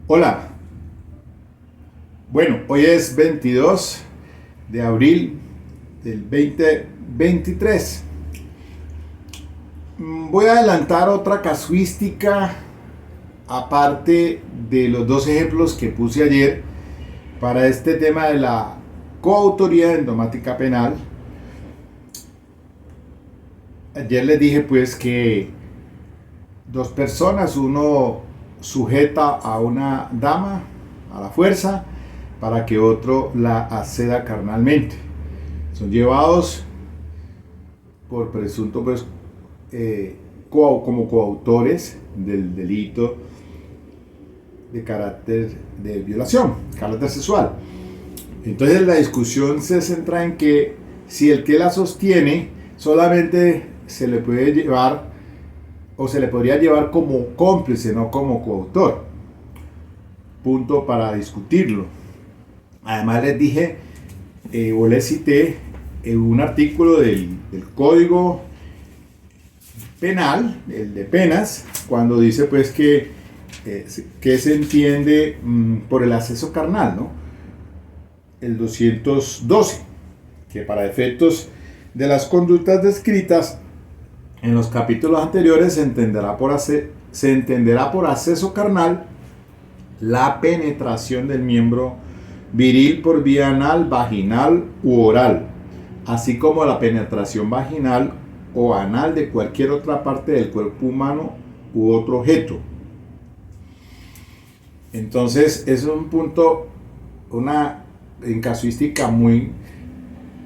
Hola, bueno, hoy es 22 de abril del 2023. Voy a adelantar otra casuística aparte de los dos ejemplos que puse ayer para este tema de la coautoría en domática penal. Ayer les dije pues que dos personas, uno sujeta a una dama a la fuerza para que otro la acceda carnalmente. Son llevados por presunto pues como coautores del delito de carácter de violación, carácter sexual. Entonces la discusión se centra en que si el que la sostiene solamente se le puede llevar o se le podría llevar como cómplice, no como coautor. Punto para discutirlo. Además les dije o les cité un artículo del Código Penal, el de penas, cuando dice pues que se entiende por el acceso carnal, ¿no? El 212, que para efectos de las conductas descritas en los capítulos anteriores se entenderá por acceso carnal la penetración del miembro viril por vía anal, vaginal u oral, así como la penetración vaginal o anal de cualquier otra parte del cuerpo humano u otro objeto. Entonces es un punto, en casuística muy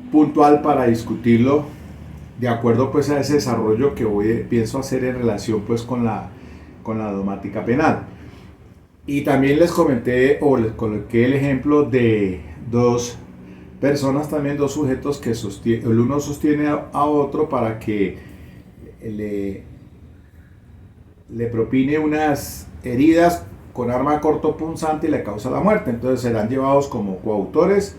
puntual para discutirlo de acuerdo pues a ese desarrollo que pienso hacer en relación pues con la domática penal. Y también les comenté o les coloqué el ejemplo de dos personas, también dos sujetos que el uno sostiene a otro para que le propine unas heridas con arma cortopunzante y le causa la muerte. Entonces serán llevados como coautores,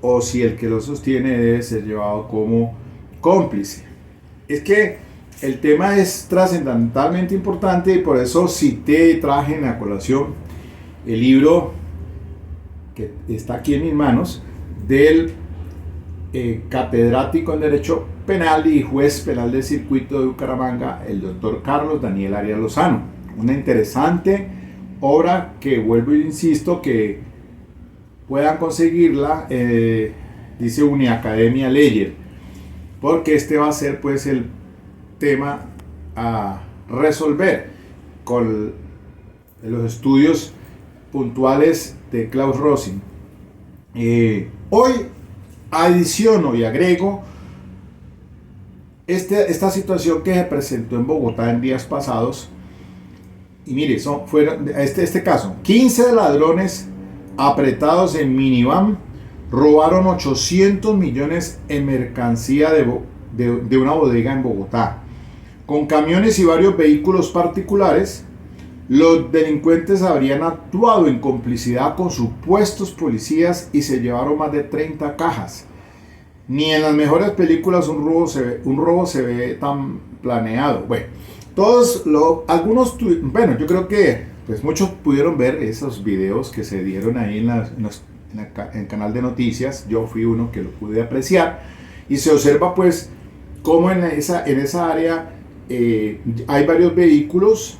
o si el que lo sostiene debe ser llevado como cómplice. Es que el tema es trascendentalmente importante y por eso cité y traje en la colación el libro que está aquí en mis manos del catedrático en Derecho Penal y juez penal del circuito de Bucaramanga, el doctor Carlos Daniel Arias Lozano. Una interesante obra que vuelvo e insisto que puedan conseguirla, dice Uniacademia Ledger, porque este va a ser pues el tema a resolver con los estudios puntuales de Klaus Rosin. Hoy adiciono y agrego esta situación que se presentó en Bogotá en días pasados. Y mire, fueron este caso, 15 ladrones apretados en minivan robaron 800 millones en mercancía de una bodega en Bogotá. Con camiones y varios vehículos particulares, los delincuentes habrían actuado en complicidad con supuestos policías y se llevaron más de 30 cajas. Ni en las mejores películas un robo se ve tan planeado. Bueno, yo creo que pues muchos pudieron ver esos videos que se dieron ahí en el canal de noticias. Yo fui uno que lo pude apreciar y se observa pues cómo en esa área hay varios vehículos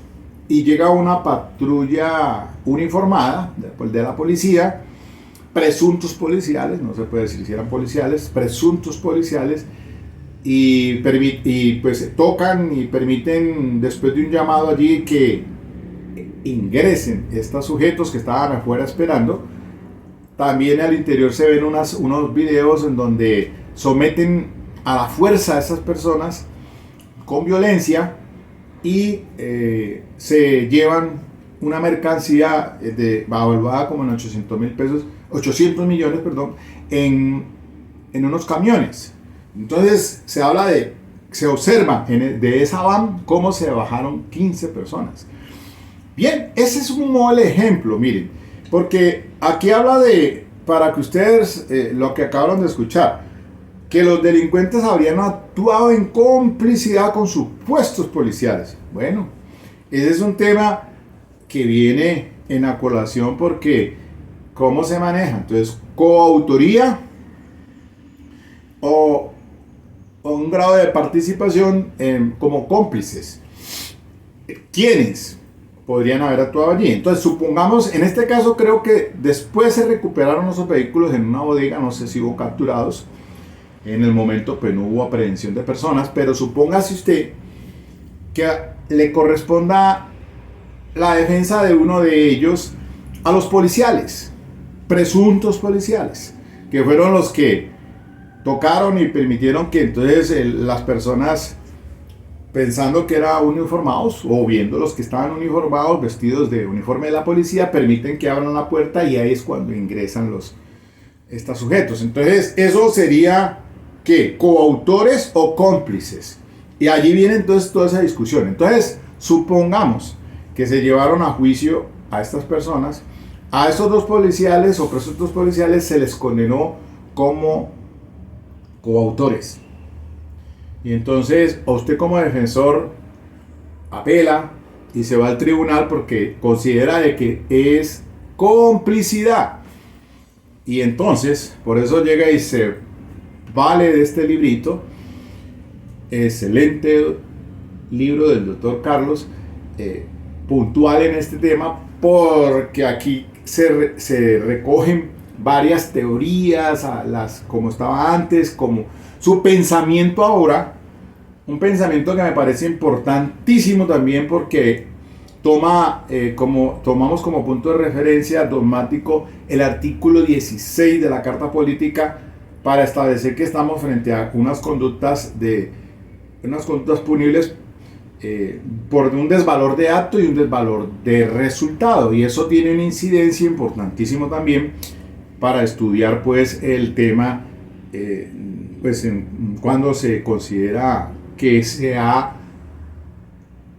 y llega una patrulla uniformada de la policía, presuntos policiales, no se puede decir si eran policiales, presuntos policiales, y pues tocan y permiten después de un llamado allí que ingresen estos sujetos que estaban afuera esperando. También al interior se ven unos videos en donde someten a la fuerza a esas personas con violencia y se llevan una mercancía evaluada como en 800 millones, en unos camiones. Entonces se observa de esa van cómo se bajaron 15 personas. Bien, ese es un modelo ejemplo, miren, porque aquí habla para que ustedes lo que acabaron de escuchar, que los delincuentes habrían actuado en complicidad con supuestos policiales. Bueno, ese es un tema que viene en a colación porque ¿cómo se maneja? Entonces, coautoría o un grado de participación como cómplices. ¿Quiénes podrían haber actuado allí? Entonces, supongamos, en este caso creo que después se recuperaron esos vehículos en una bodega, no sé si hubo capturados. En el momento pues no hubo aprehensión de personas, pero supóngase usted que le corresponda la defensa de uno de ellos a los policiales, presuntos policiales, que fueron los que tocaron y permitieron que entonces las personas, pensando que eran uniformados o viendo los que estaban uniformados, vestidos de uniforme de la policía, permiten que abran la puerta y ahí es cuando ingresan estos sujetos. Entonces eso sería ¿qué? Coautores o cómplices. Y allí viene entonces toda esa discusión. Entonces supongamos que se llevaron a juicio a estas personas, a esos dos policiales o presuntos policiales se les condenó como coautores. Y entonces usted como defensor apela y se va al tribunal porque considera de que es complicidad. Y entonces, por eso llega y se vale de este librito, excelente libro del doctor Carlos, puntual en este tema, porque aquí se recogen varias teorías, como estaba antes, como su pensamiento ahora, un pensamiento que me parece importantísimo también porque tomamos como punto de referencia dogmático el artículo 16 de la Carta Política para establecer que estamos frente a unas conductas punibles por un desvalor de acto y un desvalor de resultado, y eso tiene una incidencia importantísimo también para estudiar pues el tema cuando se considera que se ha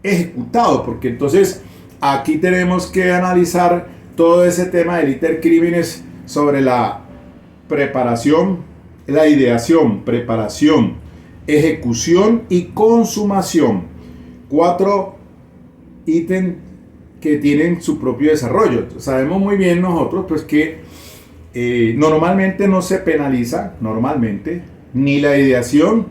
ejecutado, porque entonces aquí tenemos que analizar todo ese tema del iter crímenes sobre la preparación, la ideación, preparación, ejecución y consumación. 4 ítems que tienen su propio desarrollo. Sabemos muy bien nosotros pues que normalmente no se penaliza, ni la ideación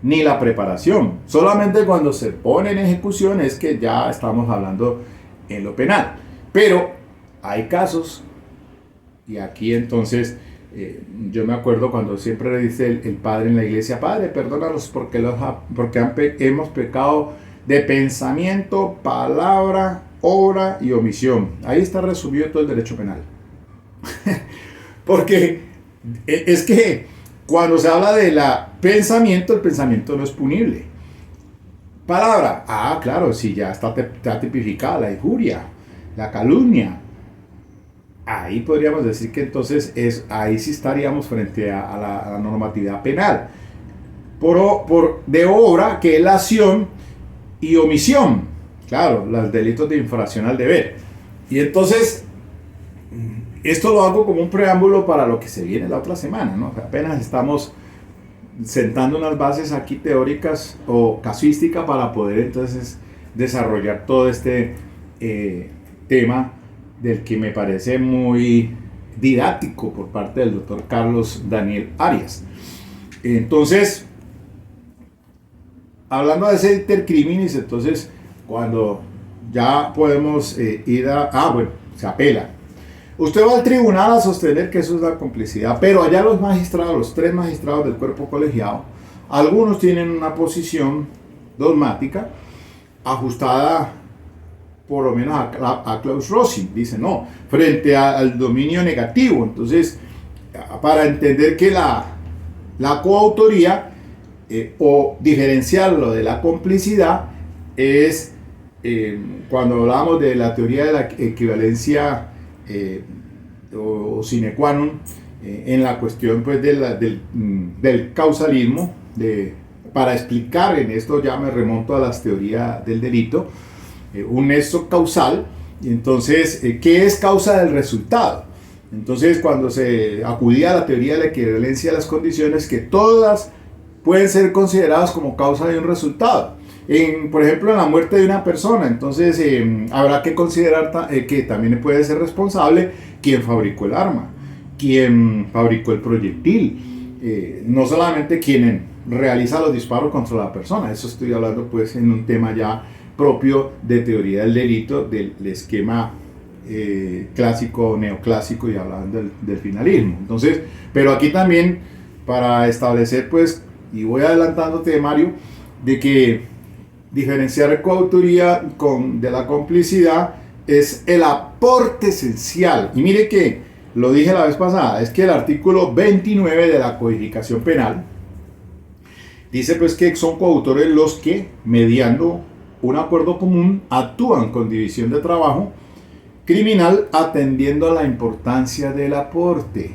ni la preparación. Solamente cuando se pone en ejecución es que ya estamos hablando en lo penal. Pero hay casos, y aquí entonces yo me acuerdo cuando siempre le dice el padre en la iglesia: Padre, perdónalos porque hemos pecado de pensamiento, palabra, obra y omisión. Ahí está resumido todo el derecho penal. Porque es que cuando se habla de el pensamiento no es punible. Palabra, claro, sí, ya está tipificada la injuria, la calumnia. Ahí podríamos decir que entonces ahí sí estaríamos frente a la normatividad penal. De obra, que es la acción, y omisión, claro, los delitos de infracción al deber. Y entonces, esto lo hago como un preámbulo para lo que se viene la otra semana, ¿no? Apenas estamos sentando unas bases aquí teóricas o casuística para poder entonces desarrollar todo este tema del que me parece muy didáctico por parte del doctor Carlos Daniel Arias. Entonces, hablando de ese iter criminis, entonces cuando ya podemos ir se apela. Usted va al tribunal a sostener que eso es la complicidad, pero allá los 3 magistrados del cuerpo colegiado, algunos tienen una posición dogmática ajustada por lo menos a Klaus Rossi. Dice no, frente al dominio negativo. Entonces, para entender que la coautoría o diferenciarlo de la complicidad es cuando hablamos de la teoría de la equivalencia o sine qua non en la cuestión pues del causalismo, para explicar en esto ya me remonto a las teorías del delito, un nexo causal. Y entonces, ¿qué es causa del resultado? Entonces, cuando se acudía a la teoría de la equivalencia de las condiciones, que todas pueden ser consideradas como causa de un resultado. por ejemplo, en la muerte de una persona. Entonces, habrá que considerar que también puede ser responsable quien fabricó el arma, quien fabricó el proyectil, no solamente quien realiza los disparos contra la persona. Eso estoy hablando pues en un tema ya propio de teoría del delito, del esquema clásico, neoclásico, y hablando del finalismo. Entonces, pero aquí también para establecer pues, y voy adelantándote, Mario, de que diferenciar coautoría de la complicidad es el aporte esencial. Y mire que lo dije la vez pasada, es que el artículo 29 de la Codificación Penal dice pues que son coautores los que, mediando un acuerdo común, actúan con división de trabajo criminal atendiendo a la importancia del aporte.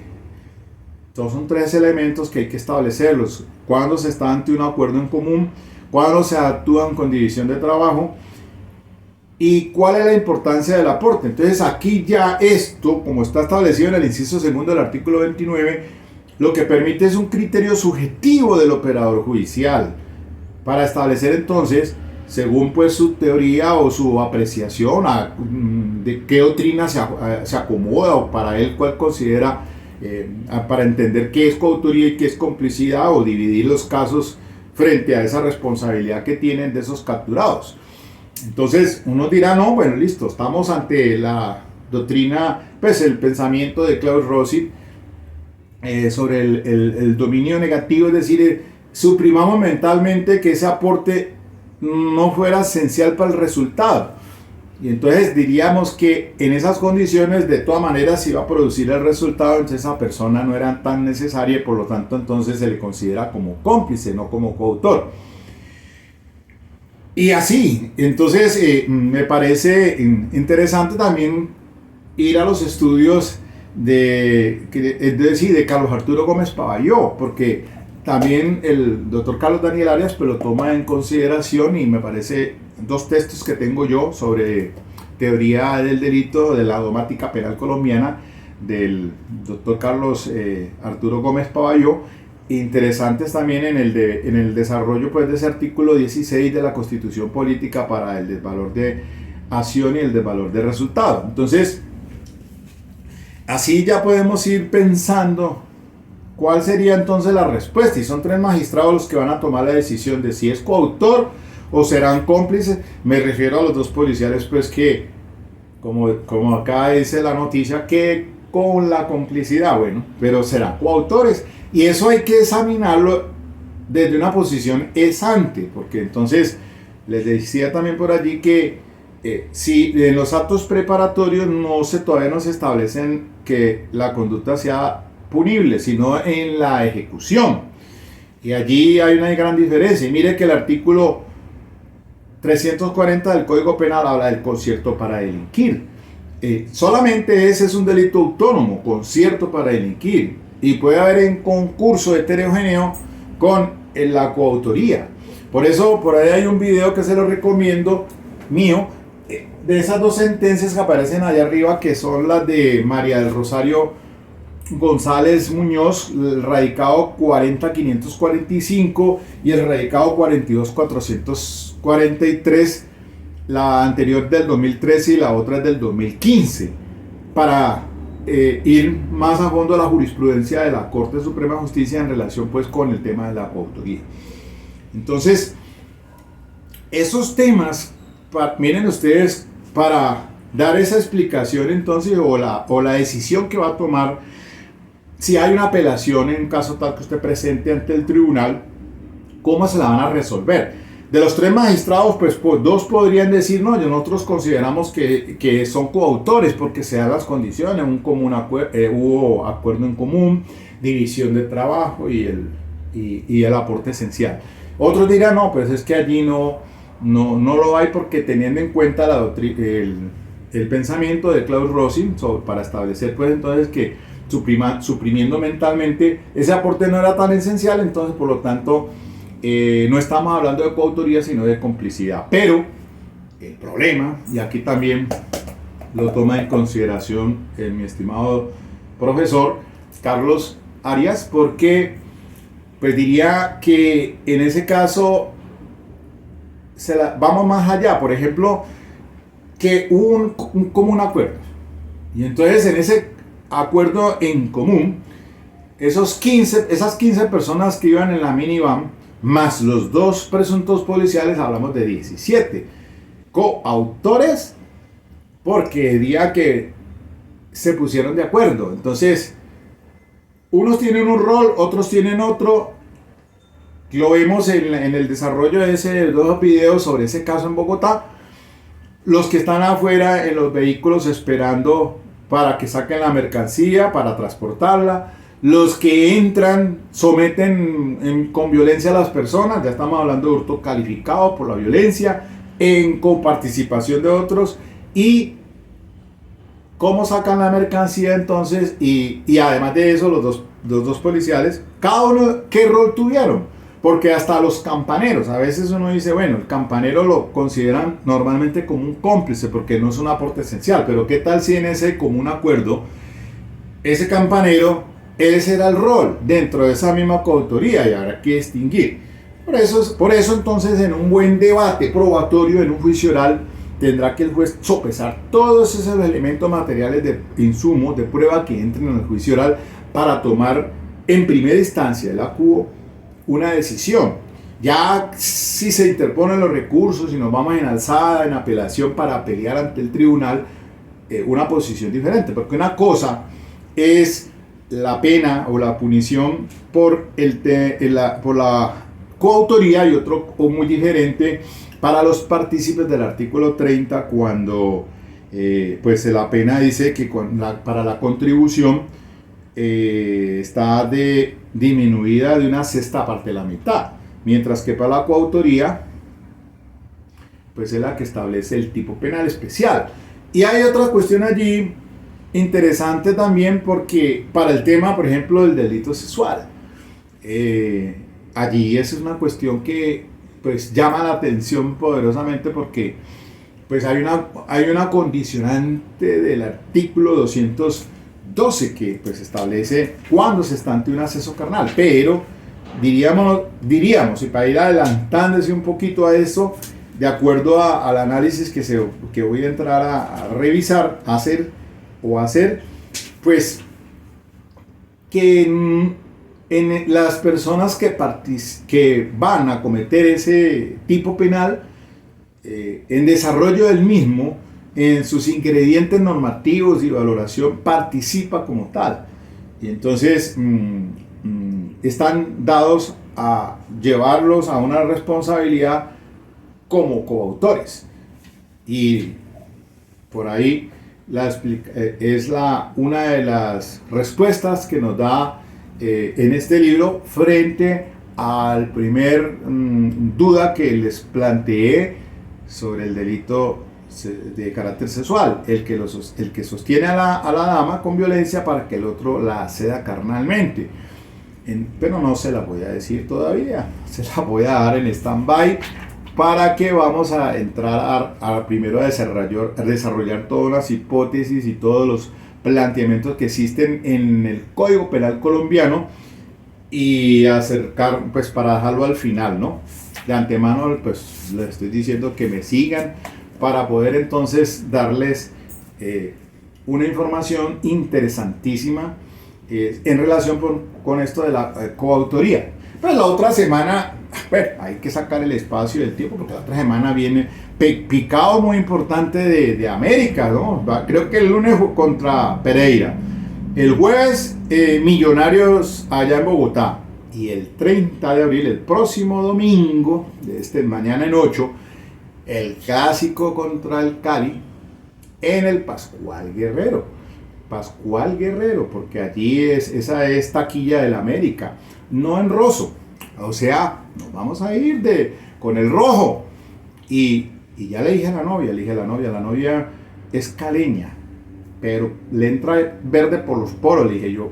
Entonces son tres elementos que hay que establecerlos: cuando se está ante un acuerdo en común, cuando se actúan con división de trabajo y cuál es la importancia del aporte. Entonces aquí ya esto, como está establecido en el inciso segundo del artículo 29, lo que permite es un criterio subjetivo del operador judicial para establecer entonces, según pues su teoría o su apreciación, de qué doctrina se acomoda, o para él cuál considera, para entender qué es coautoría y qué es complicidad, o dividir los casos frente a esa responsabilidad que tienen de esos capturados. Entonces uno dirá, no, bueno, listo, estamos ante la doctrina, pues el pensamiento de Klaus Rossi sobre el dominio negativo, es decir, suprimamos mentalmente que ese aporte no fuera esencial para el resultado. Y entonces diríamos que en esas condiciones de todas maneras se iba a producir el resultado, entonces esa persona no era tan necesaria y por lo tanto entonces se le considera como cómplice, no como coautor. Y así, entonces me parece interesante también ir a los estudios de Carlos Arturo Gómez Pavalló, porque también el doctor Carlos Daniel Arias pues lo toma en consideración, y me parece dos textos que tengo yo sobre teoría del delito de la dogmática penal colombiana del doctor Carlos Arturo Gómez Pavalló, interesantes también en el desarrollo pues de ese artículo 16 de la Constitución Política para el desvalor de acción y el desvalor de resultado. Entonces, así ya podemos ir pensando cuál sería entonces la respuesta, y son tres magistrados los que van a tomar la decisión de si es coautor o serán cómplices. Me refiero a los dos policiales pues que, como acá dice la noticia, que con la complicidad, bueno, pero serán coautores, y eso hay que examinarlo desde una posición ex ante, porque entonces les decía también por allí que si en los actos preparatorios todavía no se establecen que la conducta sea punible, sino en la ejecución, y allí hay una gran diferencia. Y mire que el artículo 340 del Código Penal habla del concierto para delinquir. Solamente ese es un delito autónomo, concierto para delinquir, y puede haber en concurso heterogéneo con la coautoría. Por eso por ahí hay un video que se lo recomiendo mío, de esas dos sentencias que aparecen allá arriba, que son las de María del Rosario González Muñoz, el radicado 40545 y el radicado 42443, la anterior del 2013 y la otra es del 2015, para ir más a fondo a la jurisprudencia de la Corte Suprema de Justicia en relación pues con el tema de la coautoría. Entonces, esos temas, miren ustedes, para dar esa explicación entonces, o la decisión que va a tomar, si hay una apelación en un caso tal que usted presente ante el tribunal, ¿cómo se la van a resolver? De los tres magistrados, pues dos podrían decir, no, nosotros consideramos que son coautores porque se dan las condiciones, hubo acuerdo en común, división de trabajo y el aporte esencial. Otros dirán, no, pues es que allí no lo hay, porque teniendo en cuenta el pensamiento de Klaus Rossi para establecer pues entonces que suprimiendo mentalmente ese aporte no era tan esencial, entonces por lo tanto no estamos hablando de coautoría sino de complicidad. Pero el problema, y aquí también lo toma en consideración mi estimado profesor Carlos Arias, porque pues diría que en ese caso vamos más allá. Por ejemplo, que hubo un común acuerdo. Y entonces en ese acuerdo en común, esas 15 personas que iban en la minivan, más los 2 presuntos policiales, hablamos de 17 coautores, porque el día que se pusieron de acuerdo. Entonces, unos tienen un rol, otros tienen otro. Lo vemos en el desarrollo de dos videos sobre ese caso en Bogotá. Los que están afuera en los vehículos esperando para que saquen la mercancía, para transportarla. Los que entran, someten con violencia a las personas. Ya estamos hablando de hurto calificado por la violencia, en coparticipación de otros. Y cómo sacan la mercancía entonces. Y además de eso, los dos policiales, cada uno, ¿qué rol tuvieron? Porque hasta los campaneros, a veces uno dice, bueno, el campanero lo consideran normalmente como un cómplice porque no es un aporte esencial, pero ¿qué tal si en ese común acuerdo, ese campanero, ese era el rol dentro de esa misma coautoría y habrá que distinguir? Por eso entonces en un buen debate probatorio, en un juicio oral, tendrá que el juez sopesar todos esos elementos materiales de insumos, de prueba que entren en el juicio oral para tomar en primera instancia el acuo una decisión. Ya si se interponen los recursos y nos vamos en alzada, en apelación para pelear ante el tribunal, una posición diferente, porque una cosa es la pena o la punición por la coautoría y otro muy diferente para los partícipes del artículo 30 cuando pues la pena dice que para la contribución está disminuida de una sexta parte de la mitad, mientras que para la coautoría pues es la que establece el tipo penal especial. Y hay otra cuestión allí interesante también, porque para el tema, por ejemplo, del delito sexual, allí esa es una cuestión que pues llama la atención poderosamente, porque pues hay una condicionante del artículo 212 que pues establece cuándo se está ante un acceso carnal, pero diríamos, y para ir adelantándose un poquito a eso, de acuerdo al análisis que voy a entrar a revisar, hacer, pues que en las personas que van a cometer ese tipo penal, en desarrollo del mismo, en sus ingredientes normativos y valoración, participa como tal. Y entonces están dados a llevarlos a una responsabilidad como coautores. Y por ahí es una de las respuestas que nos da en este libro frente al primer duda que les planteé sobre el delito de carácter sexual, el que sostiene a la dama con violencia para que el otro la acceda carnalmente. Pero no se la voy a decir todavía, se la voy a dar en stand-by, para que vamos a entrar primero a desarrollar todas las hipótesis y todos los planteamientos que existen en el Código Penal colombiano y acercar, pues para dejarlo al final, ¿no? De antemano, pues les estoy diciendo que me sigan para poder entonces darles una información interesantísima en relación con esto de la coautoría. Pues la otra semana, bueno, hay que sacar el espacio y el tiempo, porque la otra semana viene picado muy importante de América, ¿no? Creo que el lunes contra Pereira, el jueves Millonarios allá en Bogotá, y el 30 de abril, el próximo domingo, mañana en 8, el clásico contra el Cali en el Pascual Guerrero, porque allí esa es taquilla del América, no en roso, o sea, nos vamos a ir con el rojo. Y ya le dije a la novia es caleña, pero le entra verde por los poros. Le dije yo,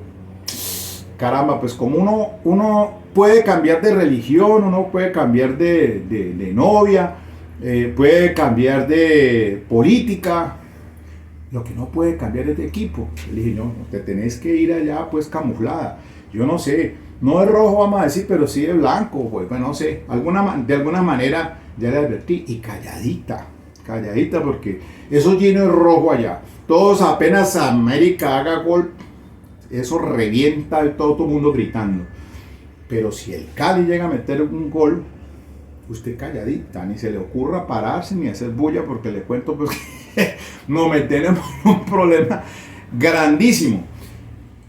caramba, pues como uno puede cambiar de religión, uno puede cambiar de novia, puede cambiar de política, lo que no puede cambiar es de equipo. Le dije, no, te tenés que ir allá pues camuflada, yo no sé, no de rojo vamos a decir, pero sí de blanco, pues no sé, de alguna manera ya le advertí, y calladita, calladita, porque eso lleno de rojo allá. Todos apenas América haga gol, eso revienta todo el mundo gritando. Pero si el Cali llega a meter un gol, usted calladita, ni se le ocurra pararse ni hacer bulla, porque le cuento pues, que nos metemos en un problema grandísimo.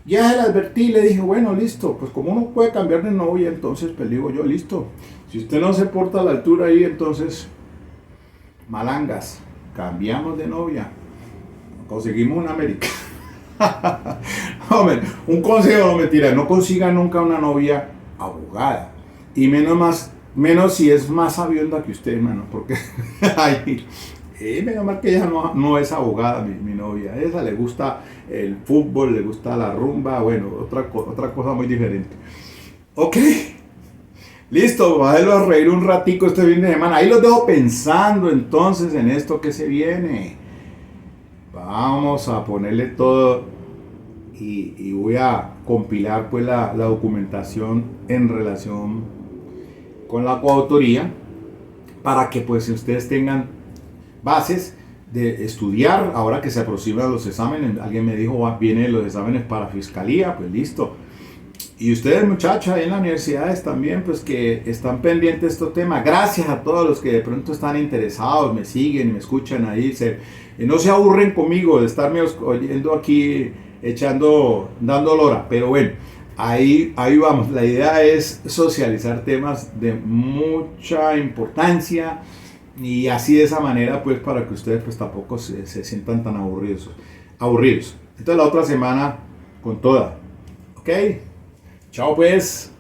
Ya le advertí, le dije, bueno, listo, pues como uno puede cambiar de novia, entonces pues digo yo, listo. Si usted no se porta a la altura ahí, entonces, malangas, cambiamos de novia, conseguimos una América. Hombre, un consejo, no mentira, no consiga nunca una novia abogada. Y menos si es más sabionda que usted, hermano, porque ay, menos mal que ella no es abogada, mi novia. A esa le gusta el fútbol, le gusta la rumba, bueno, otra cosa muy diferente. Ok, listo, bájelo a reír un ratico este fin de semana. Ahí los dejo pensando entonces en esto que se viene. Vamos a ponerle todo y voy a compilar pues la documentación en relación con la coautoría para que pues ustedes tengan bases de estudiar ahora que se aproximan los exámenes. Alguien me dijo, vienen los exámenes para fiscalía, pues listo. Y ustedes muchachos ahí en las universidades también, pues que están pendientes de estos temas. Gracias a todos los que de pronto están interesados, me siguen y me escuchan ahí. No se aburren conmigo de estarme oyendo aquí, dando lora. Pero bueno, ahí vamos. La idea es socializar temas de mucha importancia y así de esa manera, pues para que ustedes pues tampoco se sientan tan aburridos. Entonces la otra semana con toda. ¿Ok? Chao pues.